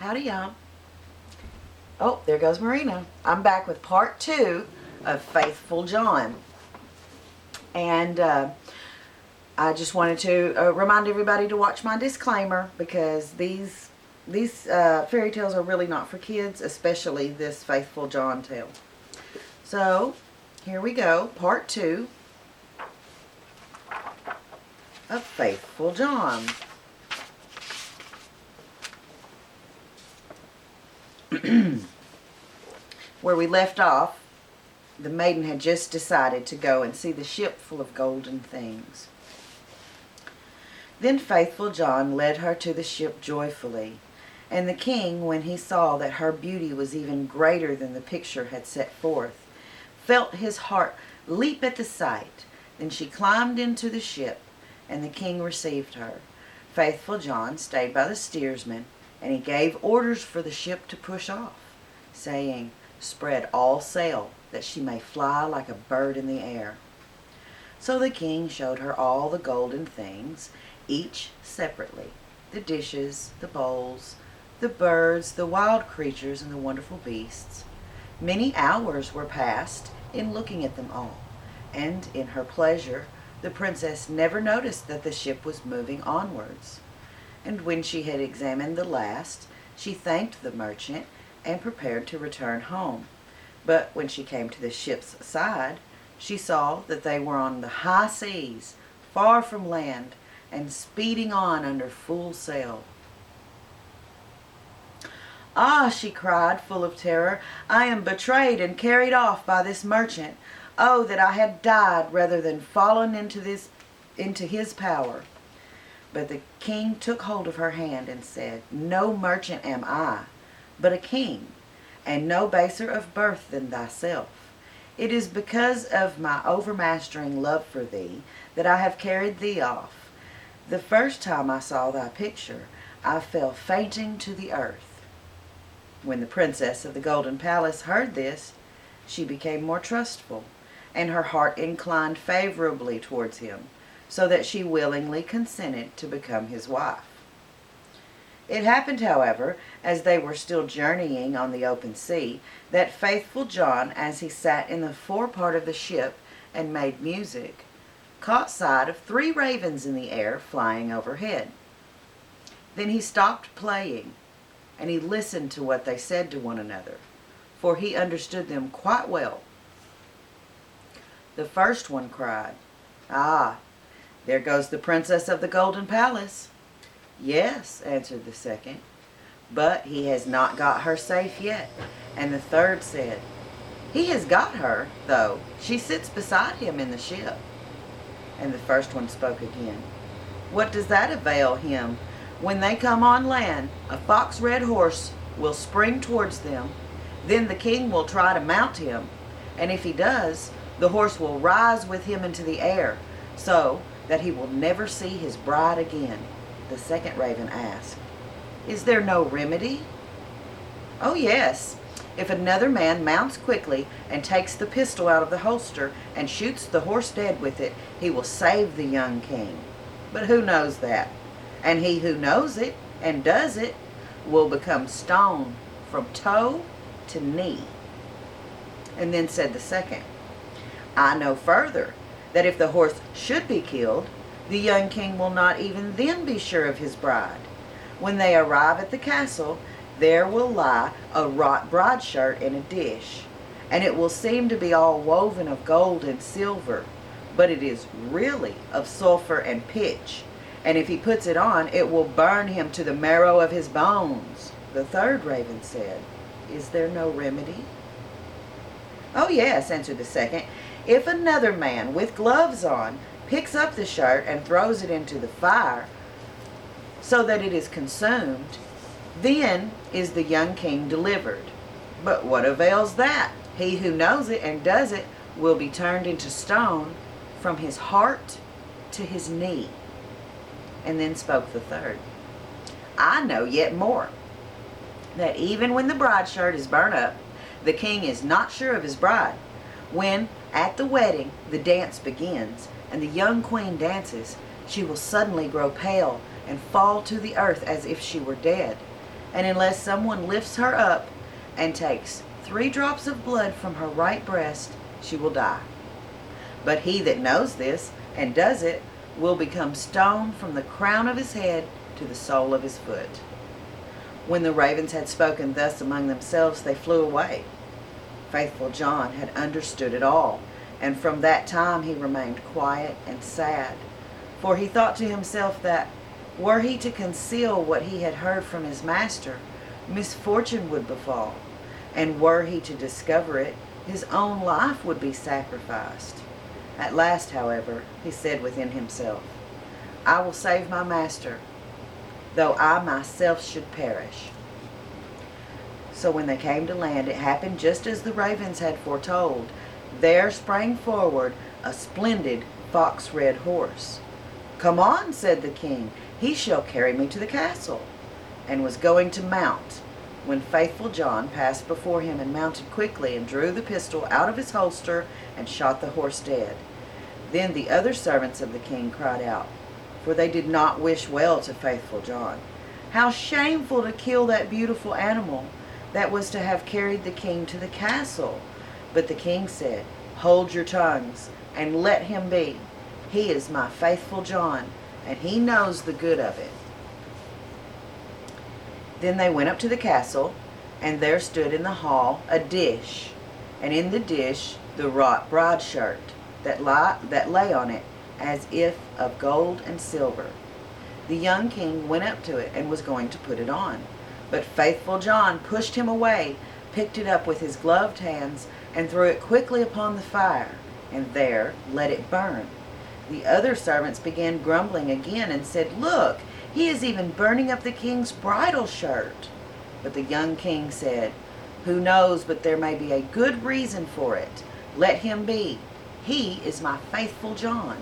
Howdy, y'all. Oh, there goes Marina. I'm back with part 2 of Faithful John. And I just wanted to remind everybody to watch my disclaimer, because these fairy tales are really not for kids, especially this Faithful John tale. So, here we go, part 2 of Faithful John. Where we left off, the maiden had just decided to go and see the ship full of golden things. Then Faithful John led her to the ship joyfully, and the king, when he saw that her beauty was even greater than the picture had set forth, felt his heart leap at the sight. Then she climbed into the ship, and the king received her. Faithful John stayed by the steersman, and he gave orders for the ship to push off, saying, "Spread all sail, that she may fly like a bird in the air." So the king showed her all the golden things, each separately: the dishes, the bowls, the birds, the wild creatures, and the wonderful beasts. Many hours were passed in looking at them all, and in her pleasure the princess never noticed that the ship was moving onwards. And when she had examined the last, she thanked the merchant and prepared to return home. But when she came to the ship's side, she saw that they were on the high seas, far from land, and speeding on under full sail. "Ah," she cried, full of terror, "I am betrayed and carried off by this merchant. Oh, that I had died rather than fallen into his power." But the king took hold of her hand and said, "No merchant am I, but a king, and no baser of birth than thyself. It is because of my overmastering love for thee that I have carried thee off. The first time I saw thy picture, I fell fainting to the earth." When the princess of the Golden Palace heard this, she became more trustful, and her heart inclined favorably towards him, so that she willingly consented to become his wife. It happened, however, as they were still journeying on the open sea, that Faithful John, as he sat in the forepart of the ship and made music, caught sight of 3 ravens in the air flying overhead. Then he stopped playing, and he listened to what they said to one another, for he understood them quite well. The first one cried, "Ah, there goes the princess of the Golden Palace." "Yes," answered the second, "but he has not got her safe yet." And the third said, "He has got her, though. She sits beside him in the ship." And the first one spoke again, "What does that avail him? When they come on land, a fox-red horse will spring towards them. Then the king will try to mount him, and if he does, the horse will rise with him into the air, so that he will never see his bride again." The second raven asked, "Is there no remedy?" "Oh, yes. If another man mounts quickly and takes the pistol out of the holster and shoots the horse dead with it, he will save the young king. But who knows that? And he who knows it and does it will become stone from toe to knee." And then said the second, "I know further, that if the horse should be killed, the young king will not even then be sure of his bride. When they arrive at the castle, there will lie a wrought bride shirt in a dish, and it will seem to be all woven of gold and silver, but it is really of sulfur and pitch, and if he puts it on, it will burn him to the marrow of his bones." The third raven said, "Is there no remedy?" "Oh, yes," answered the second. "If another man with gloves on picks up the shirt and throws it into the fire so that it is consumed, then is the young king delivered. But what avails that? He who knows it and does it will be turned into stone from his heart to his knee." And then spoke the third, "I know yet more, that even when the bride shirt is burnt up, the king is not sure of his bride. When, at the wedding, the dance begins, and the young queen dances, she will suddenly grow pale and fall to the earth as if she were dead. and unless someone lifts her up and takes 3 drops of blood from her right breast, she will die. But he that knows this and does it will become stone from the crown of his head to the sole of his foot." When the ravens had spoken thus among themselves, they flew away. Faithful John had understood it all, and from that time he remained quiet and sad. For he thought to himself that, were he to conceal what he had heard from his master, misfortune would befall, and were he to discover it, his own life would be sacrificed. At last, however, he said within himself, "I will save my master, though I myself should perish." So when they came to land, it happened just as the ravens had foretold. There sprang forward a splendid fox-red horse. "Come on," said the king, "he shall carry me to the castle," and was going to mount, when Faithful John passed before him and mounted quickly and drew the pistol out of his holster and shot the horse dead. Then the other servants of the king cried out, for they did not wish well to Faithful John, "How shameful to kill that beautiful animal that was to have carried the king to the castle." But the king said, "Hold your tongues, and let him be. He is my Faithful John, and he knows the good of it." Then they went up to the castle, and there stood in the hall a dish, and in the dish the wrought bride shirt that lay on it, as if of gold and silver. The young king went up to it and was going to put it on, but Faithful John pushed him away, picked it up with his gloved hands, and threw it quickly upon the fire, and there let it burn. The other servants began grumbling again and said, "Look, he is even burning up the king's bridal shirt." But the young king said, "Who knows but there may be a good reason for it? Let him be. He is my Faithful John."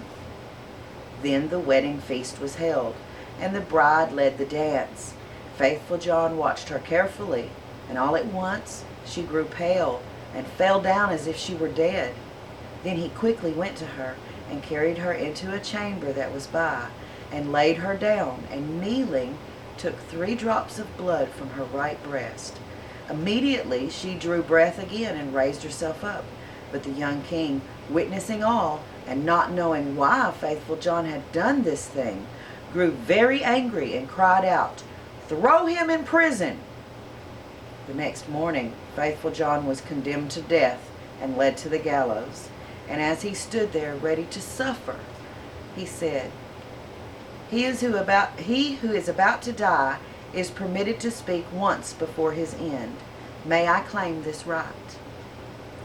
Then the wedding feast was held, and the bride led the dance. Faithful John watched her carefully, and all at once she grew pale and fell down as if she were dead. Then he quickly went to her and carried her into a chamber that was by, and laid her down, and kneeling, took 3 drops of blood from her right breast. Immediately she drew breath again and raised herself up. But the young king, witnessing all, and not knowing why Faithful John had done this thing, grew very angry and cried out, "Throw him in prison!" The next morning Faithful John was condemned to death and led to the gallows. And as he stood there ready to suffer, he said, He who is about to die is permitted to speak once before his end. May I claim this right?"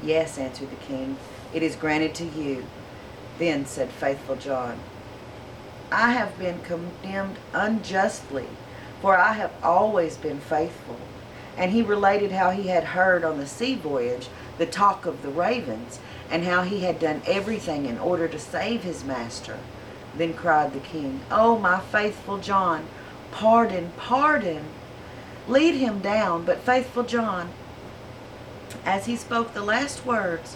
"Yes," answered the king, "it is granted to you." Then said Faithful John, "I have been condemned unjustly, for I have always been faithful." And he related how he had heard on the sea voyage the talk of the ravens, and how he had done everything in order to save his master. Then cried the king, "Oh, my Faithful John, pardon, pardon! Lead him down." But Faithful John, as he spoke the last words,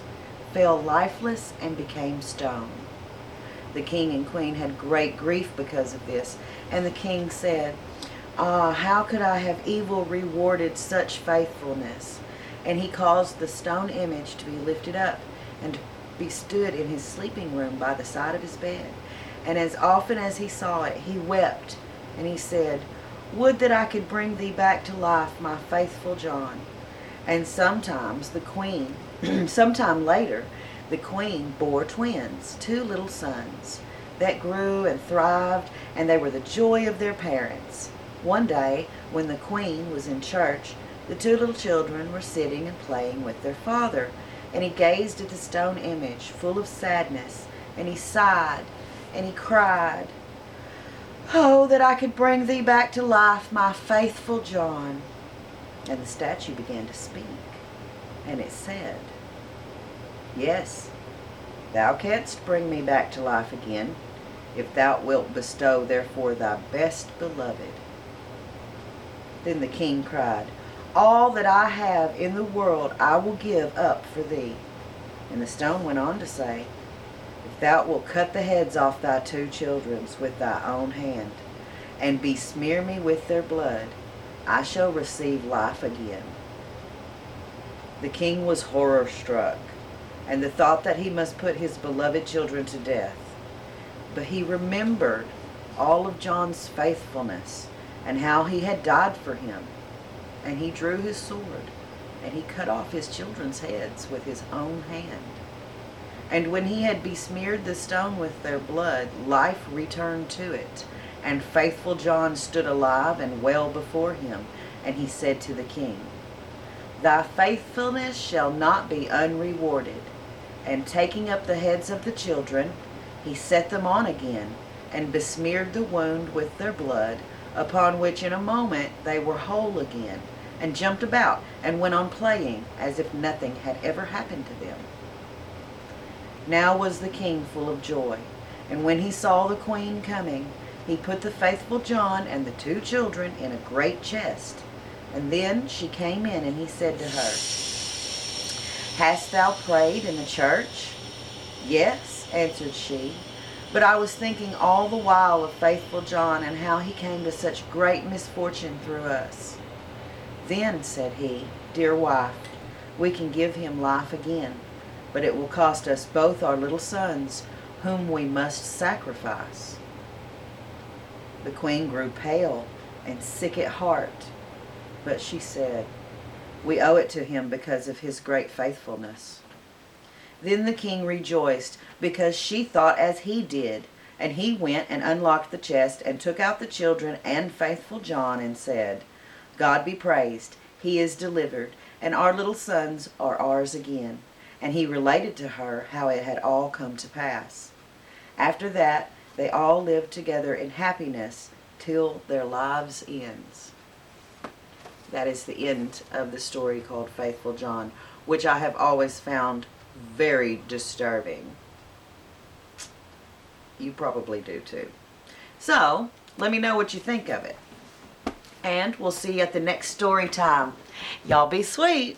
fell lifeless and became stone. The king and queen had great grief because of this, and the king said, "Ah, how could I have evil rewarded such faithfulness?" And he caused the stone image to be lifted up, and to be stood in his sleeping room by the side of his bed. And as often as he saw it, he wept, and he said, "Would that I could bring thee back to life, my Faithful John." And sometime later, the queen bore twins, 2 little sons, that grew and thrived, and they were the joy of their parents. One day, when the queen was in church, the 2 little children were sitting and playing with their father, and he gazed at the stone image, full of sadness, and he sighed, and he cried, "Oh, that I could bring thee back to life, my Faithful John." And the statue began to speak, and it said, "Yes, thou canst bring me back to life again, if thou wilt bestow therefore thy best beloved." Then the king cried, "All that I have in the world I will give up for thee." And the stone went on to say, "If thou wilt cut the heads off thy 2 children with thy own hand, and besmear me with their blood, I shall receive life again." The king was horror-struck, and the thought that he must put his beloved children to death. But he remembered all of John's faithfulness and how he had died for him. And he drew his sword, and he cut off his children's heads with his own hand. And when he had besmeared the stone with their blood, life returned to it. And faithful John stood alive and well before him. And he said to the king, "Thy faithfulness shall not be unrewarded." And taking up the heads of the children, he set them on again, and besmeared the wound with their blood, upon which in a moment they were whole again, and jumped about, and went on playing, as if nothing had ever happened to them. Now was the king full of joy, and when he saw the queen coming, he put the faithful John and the 2 children in a great chest. And then she came in, and he said to her, "Hast thou prayed in the church?" "Yes," answered she, "but I was thinking all the while of faithful John, and how he came to such great misfortune through us." "Then," said he, "dear wife, we can give him life again, but it will cost us both our little sons, whom we must sacrifice." The queen grew pale and sick at heart, but she said, "We owe it to him because of his great faithfulness." Then the king rejoiced, because she thought as he did, and he went and unlocked the chest, and took out the children and faithful John, and said, "God be praised, he is delivered, and our little sons are ours again." And he related to her how it had all come to pass. After that, they all lived together in happiness till their lives' ends. That is the end of the story called Faithful John, which I have always found very disturbing. You probably do too. So, let me know what you think of it. And we'll see you at the next story time. Y'all be sweet.